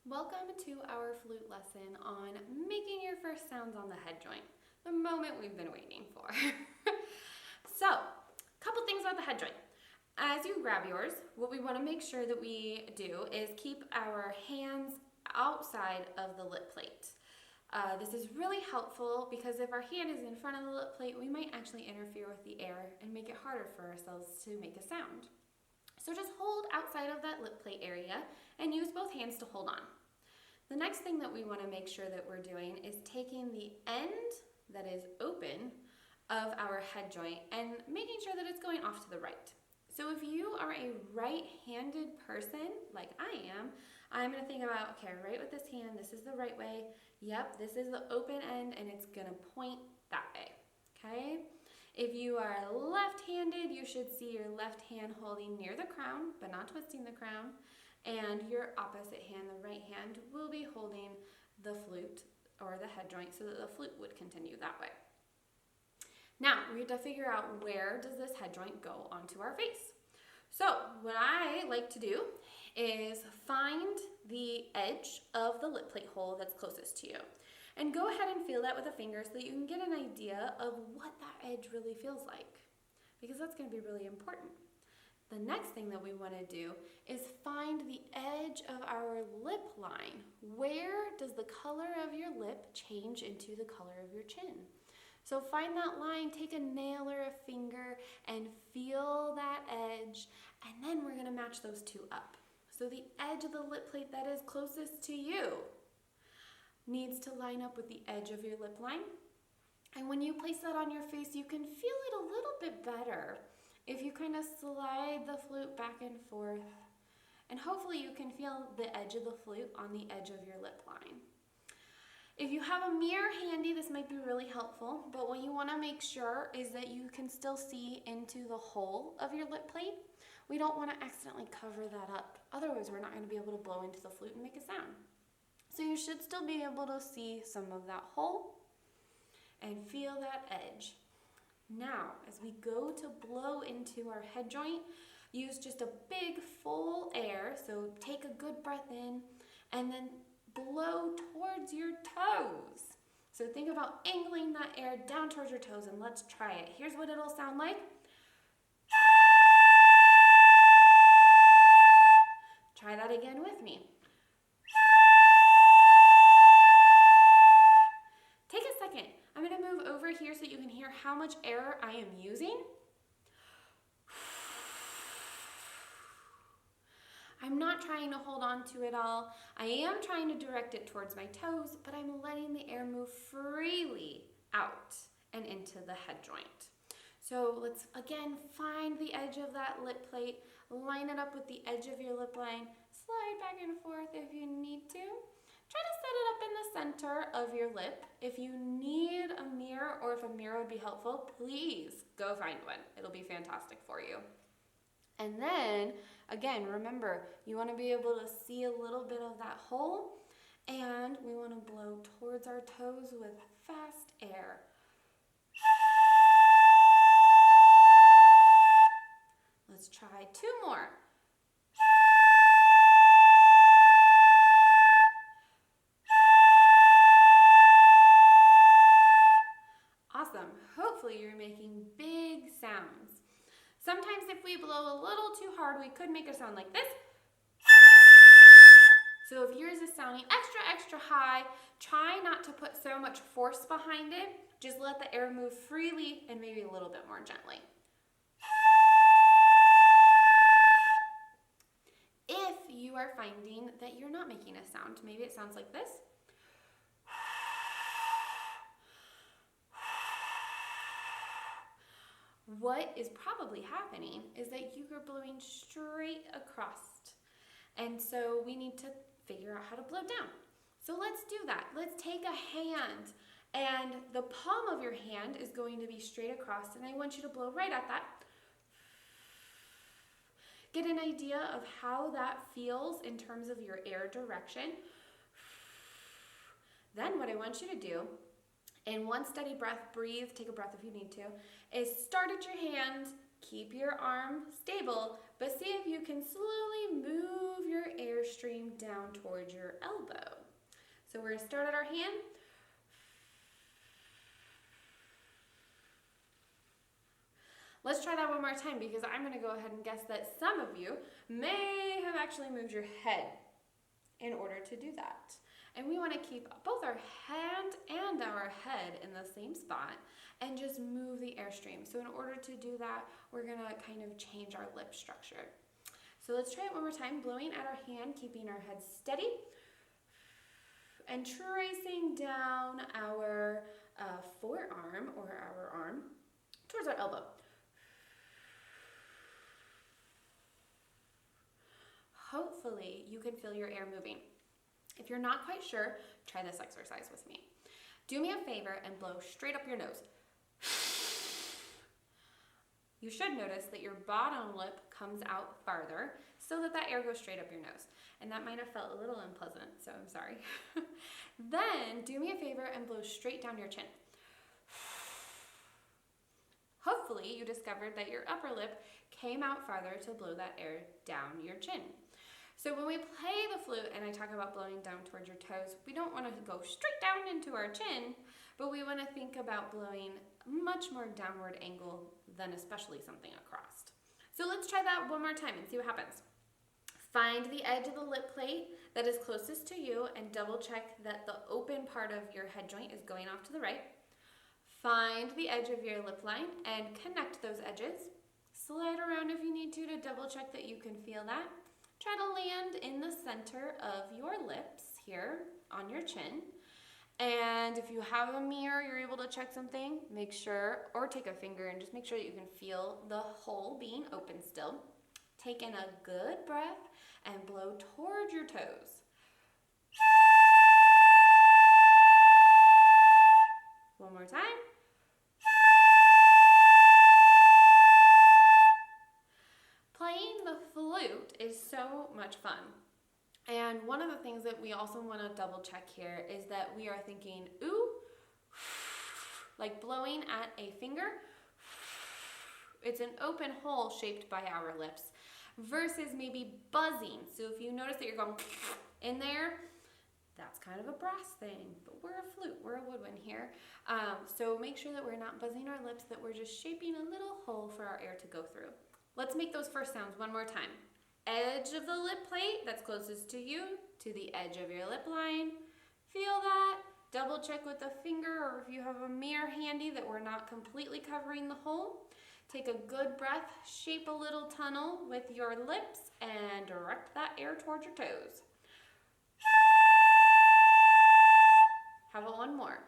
Welcome to our flute lesson on making your first sounds on the head joint, the moment we've been waiting for. So, a couple things about the head joint. As you grab yours, what we want to make sure that we do is keep our hands outside of the lip plate. This is really helpful because if our hand is in front of the lip plate, we might actually interfere with the air and make it harder for ourselves to make a sound. So just hold outside of that lip plate area and use both hands to hold on. The next thing that we want to make sure that we're doing is taking the end that is open of our head joint and making sure that it's going off to the right. So if you are a right-handed person, like I am, I'm going to think about, okay, right with this hand, this is the right way. Yep, this is the open end and it's going to point that way, okay? If you are left-handed, you should see your left hand holding near the crown, but not twisting the crown. And your opposite hand, the right hand, will be holding the flute or the head joint so that the flute would continue that way. Now, we have to figure out where does this head joint go onto our face. So, what I like to do is find the edge of the lip plate hole that's closest to you. And go ahead and feel that with a finger so that you can get an idea of what that edge really feels like, because that's going to be really important. The next thing that we want to do is find the edge of our lip line. Where does the color of your lip change into the color of your chin? So find that line, take a nail or a finger and feel that edge, and then we're going to match those two up. So the edge of the lip plate that is closest to you needs to line up with the edge of your lip line. And when you place that on your face, you can feel it a little bit better if you kind of slide the flute back and forth. And hopefully you can feel the edge of the flute on the edge of your lip line. If you have a mirror handy, this might be really helpful, but what you want to make sure is that you can still see into the hole of your lip plate. We don't want to accidentally cover that up. Otherwise, we're not going to be able to blow into the flute and make a sound. So you should still be able to see some of that hole and feel that edge. Now, as we go to blow into our head joint, use just a big full air. So take a good breath in and then blow towards your toes. So think about angling that air down towards your toes, and let's try it. Here's what it'll sound like. Try that again with me. Take a second. I'm going to move over here so you can hear how much air I am using. I'm not trying to hold on to it all. I am trying to direct it towards my toes, but I'm letting the air move freely out and into the head joint. So let's again find the edge of that lip plate, line it up with the edge of your lip line, slide back and forth if you need to. Try to set it up in the center of your lip. If you need a mirror or if a mirror would be helpful, please go find one. It'll be fantastic for you. And then, again, remember, you want to be able to see a little bit of that hole, and we want to blow towards our toes with fast air. Let's try two more. Awesome. Hopefully you're making big sounds. Sometimes if we blow a little too hard, we could make a sound like this. So if yours is sounding extra high, try not to put so much force behind it. Just let the air move freely and maybe a little bit more gently. If you are finding that you're not making a sound, maybe it sounds like this. What is probably happening is that you are blowing straight across. And so we need to figure out how to blow down. So let's do that. Let's take a hand, and the palm of your hand is going to be straight across, and I want you to blow right at that. Get an idea of how that feels in terms of your air direction. Then what I want you to do, in one steady breath, breathe, take a breath if you need to, is start at your hand, Keep your arm stable, but see if you can slowly move your airstream down towards your elbow. So we're going to start at our hand. Let's try that one more time because I'm going to go ahead and guess that some of you may have actually moved your head in order to do that. And we want to keep both our hand and our head in the same spot and just move the airstream. So in order to do that, we're going to kind of change our lip structure. So let's try it one more time, blowing at our hand, keeping our head steady, and tracing down our forearm or our arm towards our elbow. Hopefully you can feel your air moving. If you're not quite sure, try this exercise with me. Do me a favor and blow straight up your nose. You should notice that your bottom lip comes out farther so that air goes straight up your nose. And that might have felt a little unpleasant, so I'm sorry. Then do me a favor and blow straight down your chin. Hopefully you discovered that your upper lip came out farther to blow that air down your chin. So when we play the flute and I talk about blowing down towards your toes, we don't want to go straight down into our chin, but we want to think about blowing much more downward angle than especially something across. So let's try that one more time and see what happens. Find the edge of the lip plate that is closest to you and double check that the open part of your head joint is going off to the right. Find the edge of your lip line and connect those edges. Slide around if you need to double check that you can feel that. Try to land in the center of your lips here on your chin. And if you have a mirror, you're able to check something, make sure, or take a finger and just make sure that you can feel the hole being open still. Take in a good breath and blow towards your toes. One more time. Playing the flute is so much fun. And one of the things that we also want to double check here is that we are thinking ooh, like blowing at a finger. It's an open hole shaped by our lips versus maybe buzzing. So if you notice that you're going in there, that's kind of a brass thing, but we're a flute, we're a woodwind here. So make sure that we're not buzzing our lips, that we're just shaping a little hole for our air to go through. Let's make those first sounds one more time. Edge of the lip plate that's closest to you, to the edge of your lip line. Feel that. Double check with a finger or if you have a mirror handy that we're not completely covering the hole. Take a good breath, shape a little tunnel with your lips and direct that air towards your toes. How about one more?